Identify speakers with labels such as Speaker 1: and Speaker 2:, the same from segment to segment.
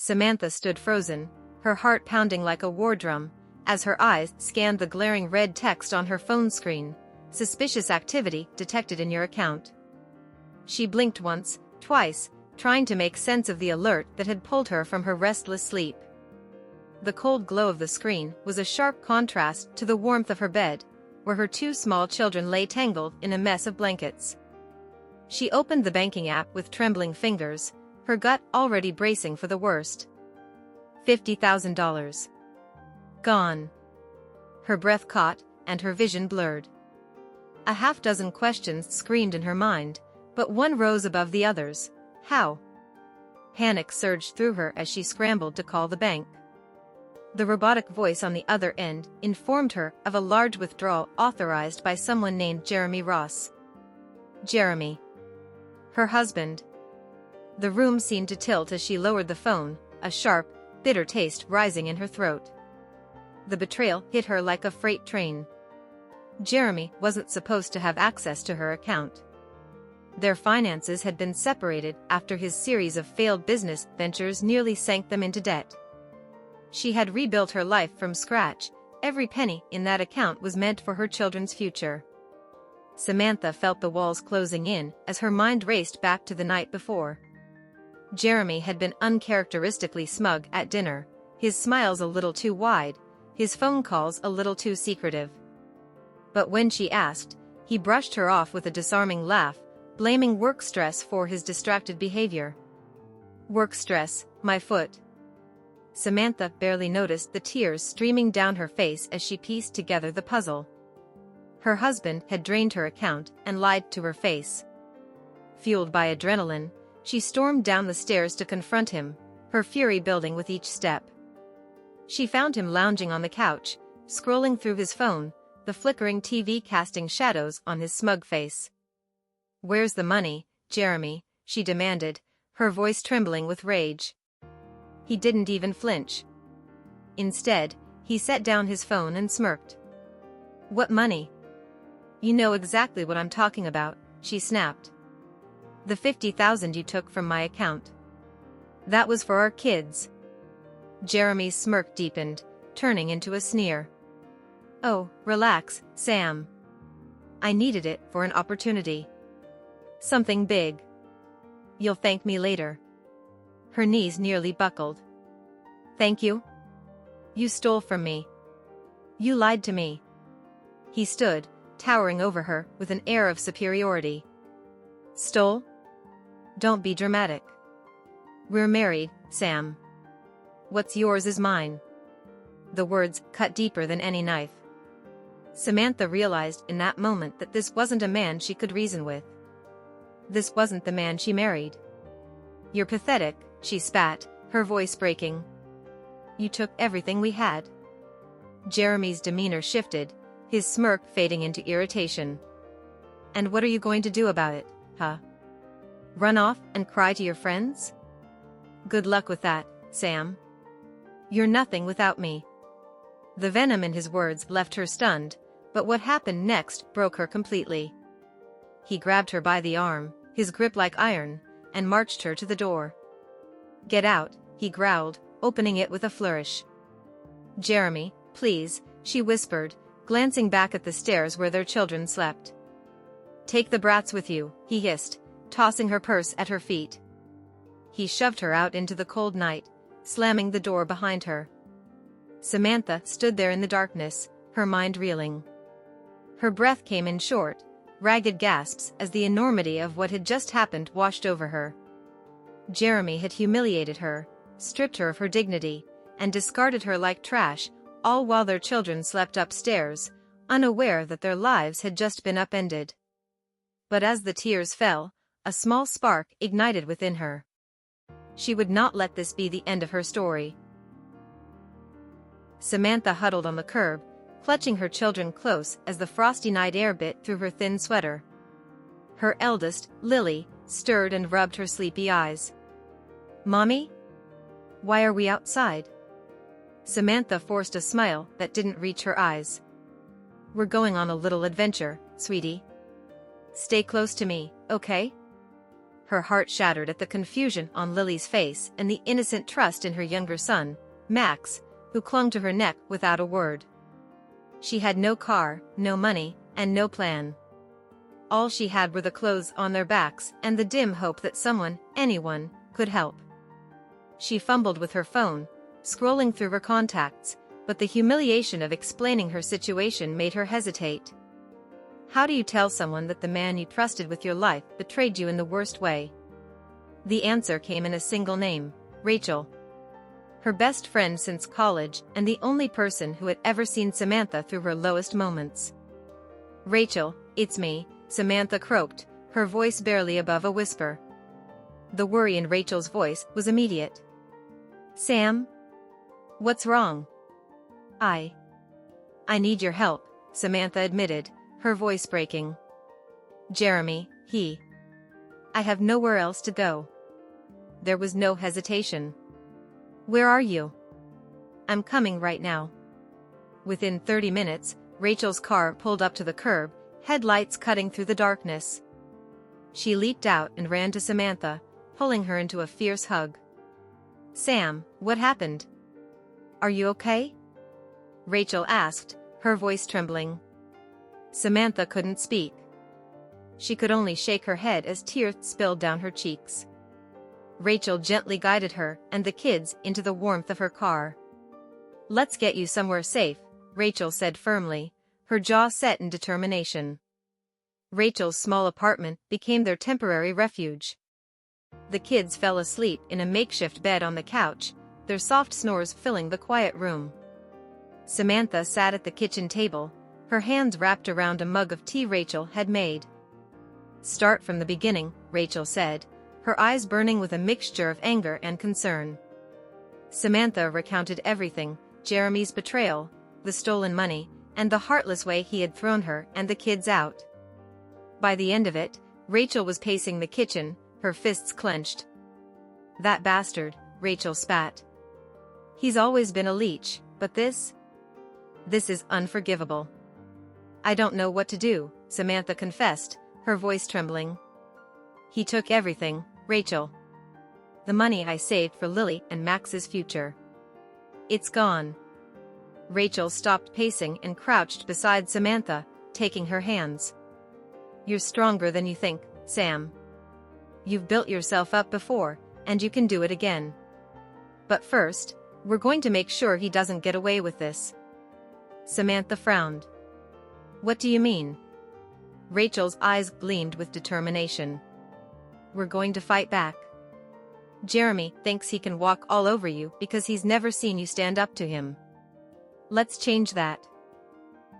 Speaker 1: Samantha stood frozen, her heart pounding like a war drum, as her eyes scanned the glaring red text on her phone screen. Suspicious activity detected in your account. She blinked once, twice, trying to make sense of the alert that had pulled her from her restless sleep. The cold glow of the screen was a sharp contrast to the warmth of her bed, where her two small children lay tangled in a mess of blankets. She opened the banking app with trembling fingers, her gut already bracing for the worst. $50,000. Gone. Her breath caught, and her vision blurred. A half-dozen questions screamed in her mind, but one rose above the others. How? Panic surged through her as she scrambled to call the bank. The robotic voice on the other end informed her of a large withdrawal authorized by someone named Jeremy Ross. Jeremy. Her husband. The room seemed to tilt as she lowered the phone, a sharp, bitter taste rising in her throat. The betrayal hit her like a freight train. Jeremy wasn't supposed to have access to her account. Their finances had been separated after his series of failed business ventures nearly sank them into debt. She had rebuilt her life from scratch. Every penny in that account was meant for her children's future. Samantha felt the walls closing in as her mind raced back to the night before. Jeremy had been uncharacteristically smug at dinner, his smiles a little too wide, his phone calls a little too secretive. But when she asked, he brushed her off with a disarming laugh, blaming work stress for his distracted behavior. Work stress, my foot. Samantha barely noticed the tears streaming down her face as she pieced together the puzzle. Her husband had drained her account and lied to her face. Fueled by adrenaline, she stormed down the stairs to confront him, her fury building with each step. She found him lounging on the couch, scrolling through his phone, the flickering TV casting shadows on his smug face. "Where's the money, Jeremy?" she demanded, her voice trembling with rage. He didn't even flinch. Instead, he set down his phone and smirked. "What money?" "You know exactly what I'm talking about," she snapped. "The $50,000 you took from my account. That was for our kids." Jeremy's smirk deepened, turning into a sneer. "Oh, relax, Sam. I needed it for an opportunity. Something big. You'll thank me later." Her knees nearly buckled. "Thank you? You stole from me. You lied to me." He stood, towering over her with an air of superiority. "Stole? Don't be dramatic. We're married, Sam. What's yours is mine." The words cut deeper than any knife. Samantha realized in that moment that this wasn't a man she could reason with. This wasn't the man she married. "You're pathetic," she spat, her voice breaking. "You took everything we had." Jeremy's demeanor shifted, his smirk fading into irritation. "And what are you going to do about it, huh? Run off and cry to your friends? Good luck with that, Sam. You're nothing without me." The venom in his words left her stunned, but what happened next broke her completely. He grabbed her by the arm, his grip like iron, and marched her to the door. "Get out," he growled, opening it with a flourish. "Jeremy, please," she whispered, glancing back at the stairs where their children slept. "Take the brats with you," he hissed, tossing her purse at her feet. He shoved her out into the cold night, slamming the door behind her. Samantha stood there in the darkness, her mind reeling. Her breath came in short, ragged gasps as the enormity of what had just happened washed over her. Jeremy had humiliated her, stripped her of her dignity, and discarded her like trash, all while their children slept upstairs, unaware that their lives had just been upended. But as the tears fell, a small spark ignited within her. She would not let this be the end of her story. Samantha huddled on the curb, clutching her children close as the frosty night air bit through her thin sweater. Her eldest, Lily, stirred and rubbed her sleepy eyes. "Mommy? Why are we outside?" Samantha forced a smile that didn't reach her eyes. "We're going on a little adventure, sweetie. Stay close to me, okay?" her heart shattered at the confusion on Lily's face and the innocent trust in her younger son, Max, who clung to her neck without a word. She had no car, no money, and no plan. All she had were the clothes on their backs and the dim hope that someone, anyone, could help. She fumbled with her phone, scrolling through her contacts, but the humiliation of explaining her situation made her hesitate. How do you tell someone that the man you trusted with your life betrayed you in the worst way? The answer came in a single name: Rachel. Her best friend since college and the only person who had ever seen Samantha through her lowest moments. "Rachel, it's me," Samantha croaked, her voice barely above a whisper. The worry in Rachel's voice was immediate. "Sam? What's wrong?" I need your help," Samantha admitted, her voice breaking. "Jeremy, I have nowhere else to go." There was no hesitation. "Where are you?" "I'm coming right now." Within 30 minutes, Rachel's car pulled up to the curb, headlights cutting through the darkness. She leaped out and ran to Samantha, pulling her into a fierce hug. "Sam, what happened? Are you okay?" Rachel asked, her voice trembling. Samantha couldn't speak. She could only shake her head as tears spilled down her cheeks. Rachel gently guided her and the kids into the warmth of her car. "Let's get you somewhere safe," Rachel said firmly, her jaw set in determination. Rachel's small apartment became their temporary refuge. The kids fell asleep in a makeshift bed on the couch, their soft snores filling the quiet room. Samantha sat at the kitchen table, her hands wrapped around a mug of tea Rachel had made. "Start from the beginning," Rachel said, her eyes burning with a mixture of anger and concern. Samantha recounted everything: Jeremy's betrayal, the stolen money, and the heartless way he had thrown her and the kids out. By the end of it, Rachel was pacing the kitchen, her fists clenched. "That bastard," Rachel spat. "He's always been a leech, but this is unforgivable." "I don't know what to do," Samantha confessed, her voice trembling. "He took everything, Rachel. The money I saved for Lily and Max's future. It's gone." Rachel stopped pacing and crouched beside Samantha, taking her hands. "You're stronger than you think, Sam. You've built yourself up before, and you can do it again. But first, we're going to make sure he doesn't get away with this." Samantha frowned. "What do you mean?" Rachel's eyes gleamed with determination. "We're going to fight back. Jeremy thinks he can walk all over you because he's never seen you stand up to him. Let's change that."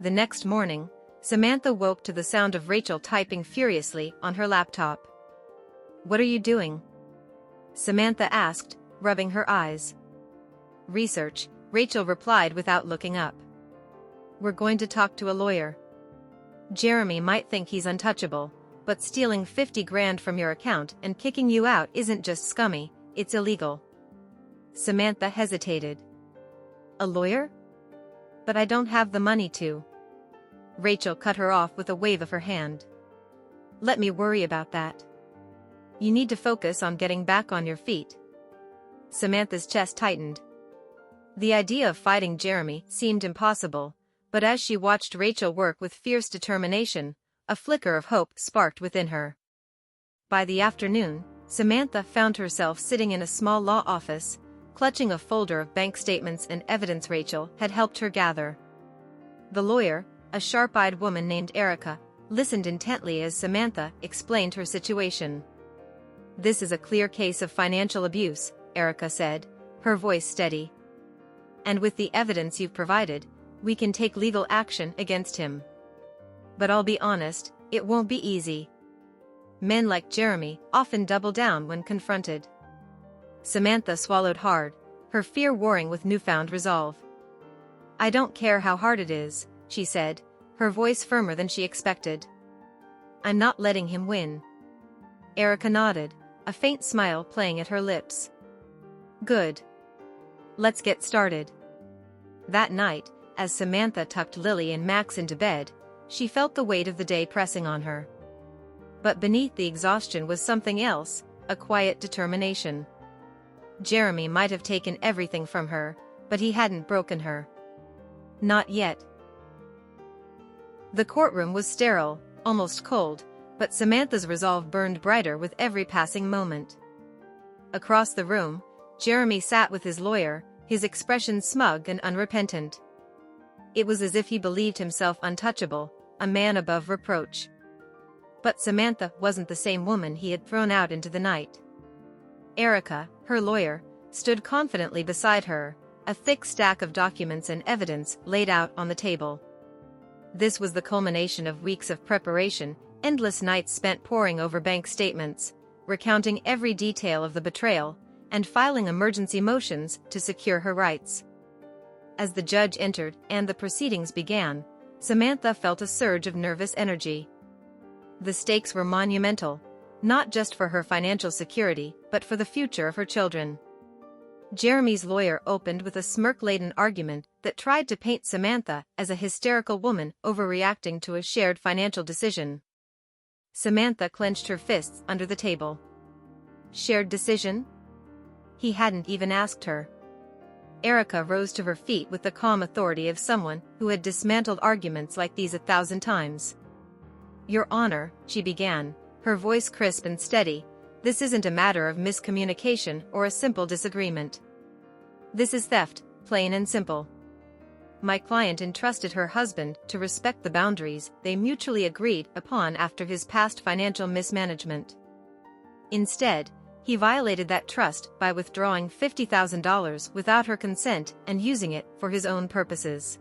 Speaker 1: The next morning, Samantha woke to the sound of Rachel typing furiously on her laptop. "What are you doing?" Samantha asked, rubbing her eyes. "Research," Rachel replied without looking up. "We're going to talk to a lawyer. Jeremy might think he's untouchable, but stealing 50 grand from your account and kicking you out isn't just scummy, it's illegal." Samantha hesitated. "A lawyer? But I don't have the money to." Rachel cut her off with a wave of her hand. "Let me worry about that. You need to focus on getting back on your feet." Samantha's chest tightened. The idea of fighting Jeremy seemed impossible, but as she watched Rachel work with fierce determination, a flicker of hope sparked within her. By the afternoon, Samantha found herself sitting in a small law office, clutching a folder of bank statements and evidence Rachel had helped her gather. The lawyer, a sharp-eyed woman named Erica, listened intently as Samantha explained her situation. "This is a clear case of financial abuse," Erica said, her voice steady. "And with the evidence you've provided, we can take legal action against him. But I'll be honest, it won't be easy. Men like Jeremy often double down when confronted." Samantha swallowed hard, her fear warring with newfound resolve. "I don't care how hard it is," she said, her voice firmer than she expected. "I'm not letting him win." Erica nodded, a faint smile playing at her lips. "Good. Let's get started." That night, as Samantha tucked Lily and Max into bed, she felt the weight of the day pressing on her. But beneath the exhaustion was something else, a quiet determination. Jeremy might have taken everything from her, but he hadn't broken her. Not yet. The courtroom was sterile, almost cold, but Samantha's resolve burned brighter with every passing moment. Across the room, Jeremy sat with his lawyer, his expression smug and unrepentant. It was as if he believed himself untouchable, a man above reproach. But Samantha wasn't the same woman he had thrown out into the night. Erica, her lawyer, stood confidently beside her, a thick stack of documents and evidence laid out on the table. This was the culmination of weeks of preparation, endless nights spent poring over bank statements, recounting every detail of the betrayal, and filing emergency motions to secure her rights. As the judge entered and the proceedings began, Samantha felt a surge of nervous energy. The stakes were monumental, not just for her financial security, but for the future of her children. Jeremy's lawyer opened with a smirk-laden argument that tried to paint Samantha as a hysterical woman overreacting to a shared financial decision. Samantha clenched her fists under the table. Shared decision? He hadn't even asked her. Erica rose to her feet with the calm authority of someone who had dismantled arguments like these 1,000 times. "Your Honor," she began, her voice crisp and steady, "this isn't a matter of miscommunication or a simple disagreement. This is theft, plain and simple. My client entrusted her husband to respect the boundaries they mutually agreed upon after his past financial mismanagement. Instead, he violated that trust by withdrawing $50,000 without her consent and using it for his own purposes.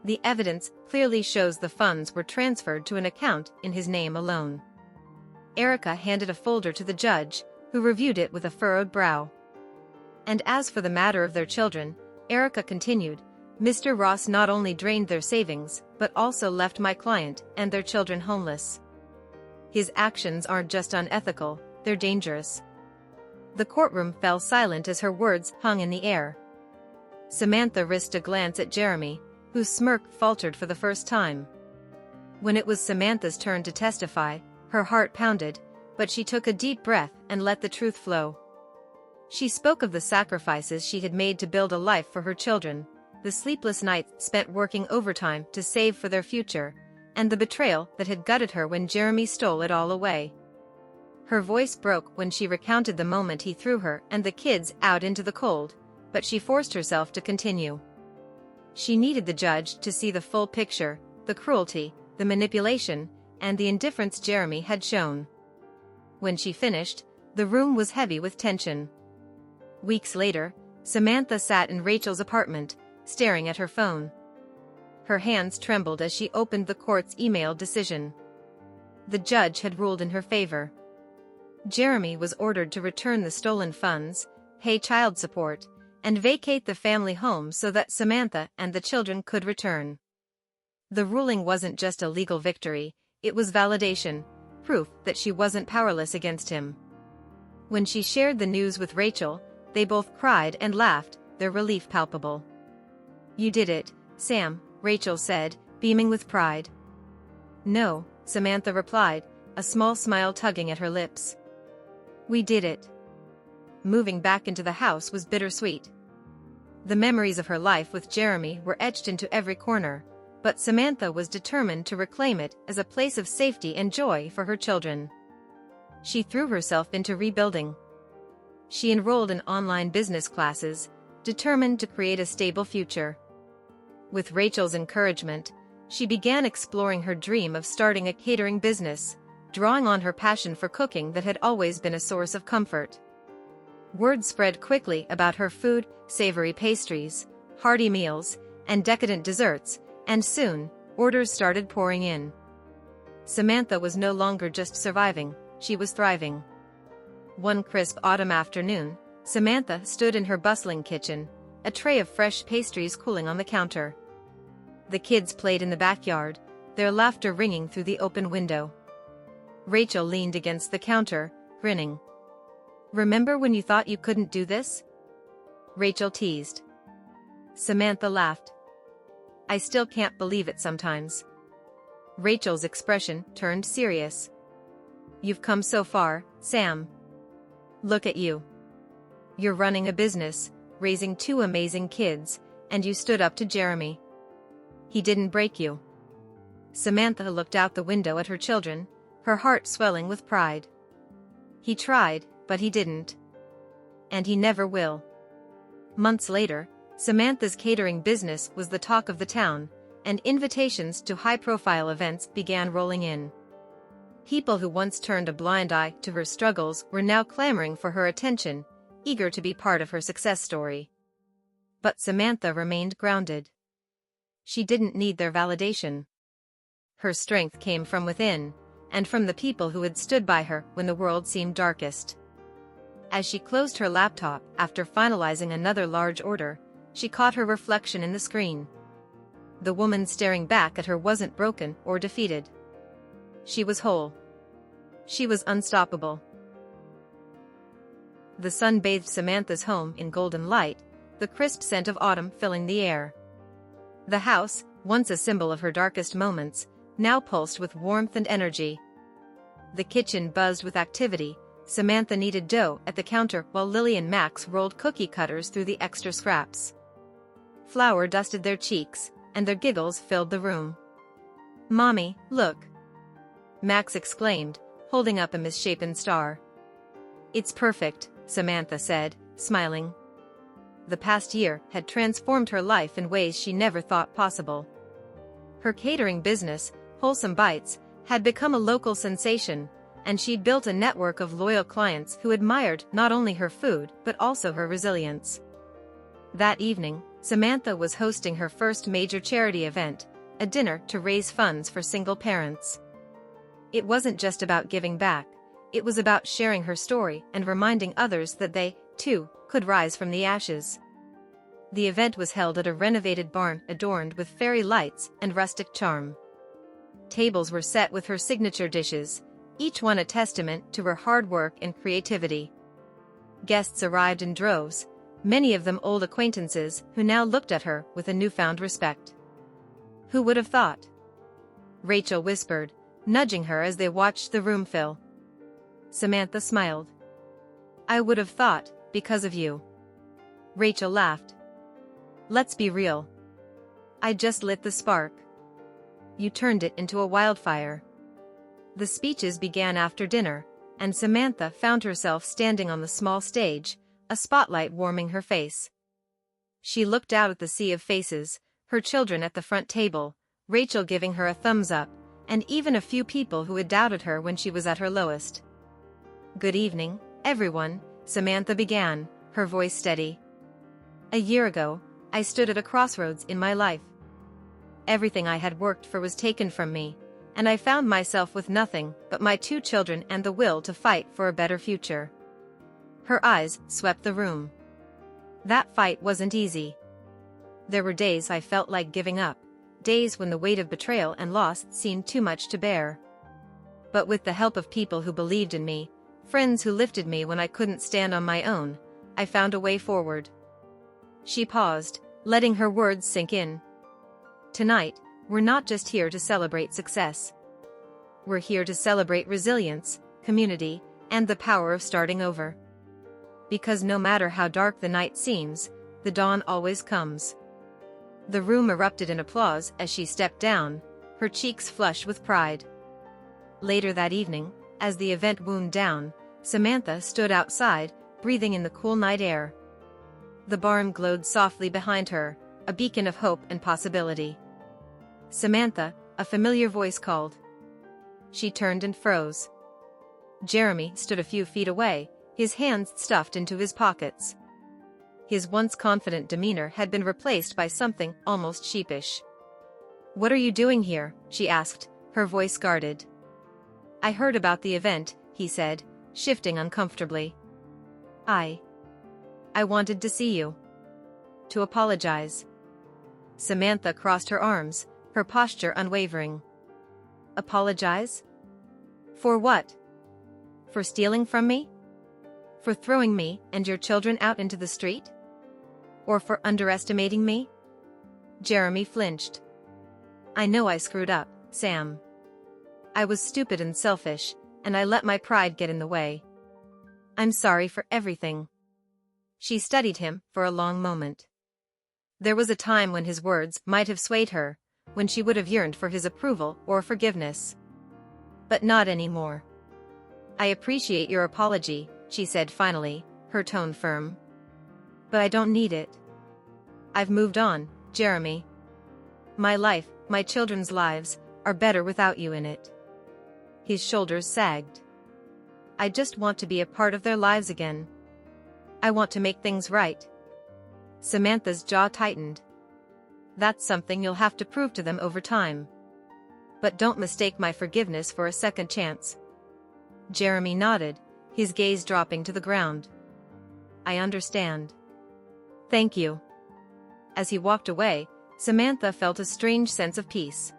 Speaker 1: The evidence clearly shows the funds were transferred to an account in his name alone." Erica handed a folder to the judge, who reviewed it with a furrowed brow. "And as for the matter of their children," Erica continued, "Mr. Ross not only drained their savings, but also left my client and their children homeless. His actions aren't just unethical, they're dangerous." The courtroom fell silent as her words hung in the air. Samantha risked a glance at Jeremy, whose smirk faltered for the first time. When it was Samantha's turn to testify, her heart pounded, but she took a deep breath and let the truth flow. She spoke of the sacrifices she had made to build a life for her children, the sleepless nights spent working overtime to save for their future, and the betrayal that had gutted her when Jeremy stole it all away. Her voice broke when she recounted the moment he threw her and the kids out into the cold, but she forced herself to continue. She needed the judge to see the full picture, the cruelty, the manipulation, and the indifference Jeremy had shown. When she finished, the room was heavy with tension. Weeks later, Samantha sat in Rachel's apartment, staring at her phone. Her hands trembled as she opened the court's emailed decision. The judge had ruled in her favor. Jeremy was ordered to return the stolen funds, pay child support, and vacate the family home so that Samantha and the children could return. The ruling wasn't just a legal victory, it was validation, proof that she wasn't powerless against him. When she shared the news with Rachel, they both cried and laughed, their relief palpable. "You did it, Sam," Rachel said, beaming with pride. "No," Samantha replied, a small smile tugging at her lips. "We did it." Moving back into the house was bittersweet. The memories of her life with Jeremy were etched into every corner, but Samantha was determined to reclaim it as a place of safety and joy for her children. She threw herself into rebuilding. She enrolled in online business classes, determined to create a stable future. With Rachel's encouragement, she began exploring her dream of starting a catering business, drawing on her passion for cooking that had always been a source of comfort. Word spread quickly about her food, savory pastries, hearty meals, and decadent desserts, and soon, orders started pouring in. Samantha was no longer just surviving, she was thriving. One crisp autumn afternoon, Samantha stood in her bustling kitchen, a tray of fresh pastries cooling on the counter. The kids played in the backyard, their laughter ringing through the open window. Rachel leaned against the counter, grinning. "Remember when you thought you couldn't do this?" Rachel teased. Samantha laughed. "I still can't believe it sometimes." Rachel's expression turned serious. "You've come so far, Sam." Look at you. You're running a business, raising two amazing kids, and you stood up to Jeremy. He didn't break you. Samantha looked out the window at her children, her heart swelling with pride. He tried, but he didn't. And he never will. Months later, Samantha's catering business was the talk of the town, and invitations to high-profile events began rolling in. People who once turned a blind eye to her struggles were now clamoring for her attention, eager to be part of her success story. But Samantha remained grounded. She didn't need their validation. Her strength came from within, and from the people who had stood by her when the world seemed darkest. As she closed her laptop after finalizing another large order, she caught her reflection in the screen. The woman staring back at her wasn't broken or defeated. She was whole. She was unstoppable. The sun bathed Samantha's home in golden light, the crisp scent of autumn filling the air. The house, once a symbol of her darkest moments, now pulsed with warmth and energy. The kitchen buzzed with activity. Samantha kneaded dough at the counter while Lily and Max rolled cookie cutters through the extra scraps. Flour dusted their cheeks, and their giggles filled the room. "Mommy, look!" Max exclaimed, holding up a misshapen star. "It's perfect," Samantha said, smiling. The past year had transformed her life in ways she never thought possible. Her catering business, Wholesome Bites, had become a local sensation, and she'd built a network of loyal clients who admired not only her food but also her resilience. That evening, Samantha was hosting her first major charity event, a dinner to raise funds for single parents. It wasn't just about giving back, it was about sharing her story and reminding others that they, too, could rise from the ashes. The event was held at a renovated barn adorned with fairy lights and rustic charm. Tables were set with her signature dishes, each one a testament to her hard work and creativity. Guests arrived in droves, many of them old acquaintances who now looked at her with a newfound respect. "Who would have thought?" Rachel whispered, nudging her as they watched the room fill. Samantha smiled. "I would have thought, because of you." Rachel laughed. "Let's be real. I just lit the spark. You turned it into a wildfire." The speeches began after dinner, and Samantha found herself standing on the small stage, a spotlight warming her face. She looked out at the sea of faces, her children at the front table, Rachel giving her a thumbs up, and even a few people who had doubted her when she was at her lowest. "Good evening, everyone," Samantha began, her voice steady. "A year ago, I stood at a crossroads in my life. Everything I had worked for was taken from me, and I found myself with nothing but my two children and the will to fight for a better future." Her eyes swept the room. "That fight wasn't easy. There were days I felt like giving up, days when the weight of betrayal and loss seemed too much to bear. But with the help of people who believed in me, friends who lifted me when I couldn't stand on my own, I found a way forward." She paused, letting her words sink in. "Tonight, we're not just here to celebrate success. We're here to celebrate resilience, community, and the power of starting over. Because no matter how dark the night seems, the dawn always comes." The room erupted in applause as she stepped down, her cheeks flushed with pride. Later that evening, as the event wound down, Samantha stood outside, breathing in the cool night air. The barn glowed softly behind her, a beacon of hope and possibility. "Samantha," a familiar voice called. She turned and froze. Jeremy stood a few feet away, his hands stuffed into his pockets. His once confident demeanor had been replaced by something almost sheepish. "What are you doing here?" she asked, her voice guarded. "I heard about the event," he said, shifting uncomfortably. I wanted to see you. To apologize." Samantha crossed her arms, her posture unwavering. "Apologize? For what? For stealing from me? For throwing me and your children out into the street? Or for underestimating me?" Jeremy flinched. "I know I screwed up, Sam. I was stupid and selfish, and I let my pride get in the way. I'm sorry for everything. She studied him for a long moment. There was a time when his words might have swayed her, when she would have yearned for his approval or forgiveness. But not anymore. I appreciate your apology, she said finally, her tone firm. But I don't need it. I've moved on, Jeremy. My life, my children's lives, are better without you in it. His shoulders sagged. I just want to be a part of their lives again. I want to make things right. Samantha's jaw tightened. That's something you'll have to prove to them over time. But don't mistake my forgiveness for a second chance. Jeremy nodded, his gaze dropping to the ground. I understand. Thank you. As he walked away, Samantha felt a strange sense of peace.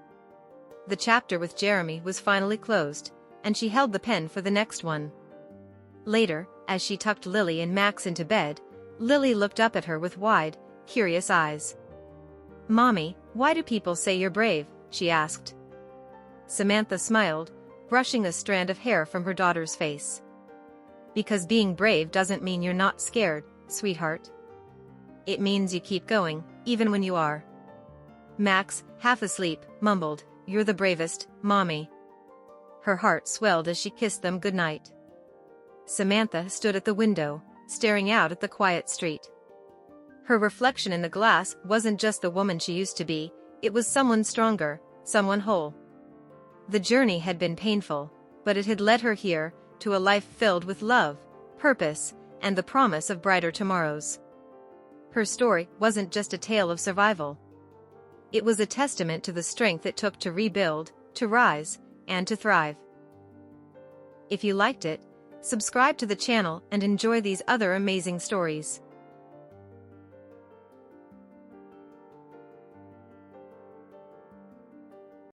Speaker 1: The chapter with Jeremy was finally closed, and she held the pen for the next one. Later, as she tucked Lily and Max into bed, Lily looked up at her with wide, curious eyes. Mommy, why do people say you're brave? She asked. Samantha smiled, brushing a strand of hair from her daughter's face. Because being brave doesn't mean you're not scared, sweetheart. It means you keep going, even when you are. Max, half asleep, mumbled, You're the bravest, Mommy. Her heart swelled as she kissed them goodnight. Samantha stood at the window, staring out at the quiet street. Her reflection in the glass wasn't just the woman she used to be, it was someone stronger, someone whole. The journey had been painful, but it had led her here, to a life filled with love, purpose, and the promise of brighter tomorrows. Her story wasn't just a tale of survival. It was a testament to the strength it took to rebuild, to rise, and to thrive. If you liked it, subscribe to the channel and enjoy these other amazing stories.